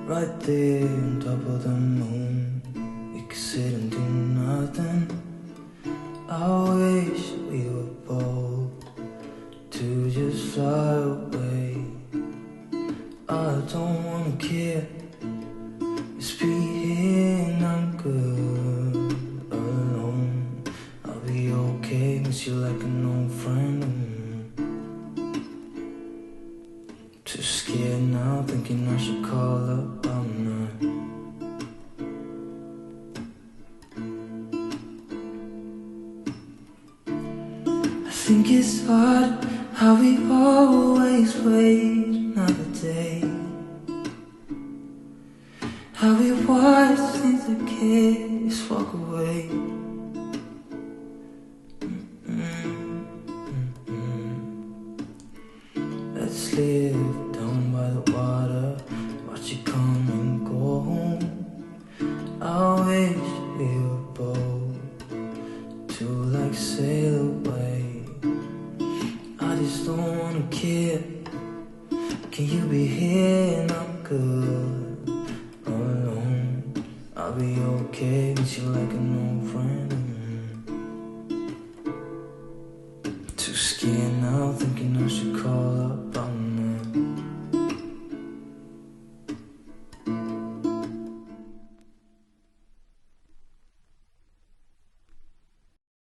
right there on top of the moon. We could sit and do nothing. I wish we were bold to just fly away. I don't wanna care, just be here and I'm good alone. I'll be okay, miss you like an old friend. Too scared now, thinking I should call up all night. I think it's hard how we always wait another day, how we watch things that kids walk away. Let's live down by the water, watch it come and go home. I wish we were bold to like sail away. I just don't wanna care. Can you be here and I'm good alone? I'll be okay, miss you like an old friend.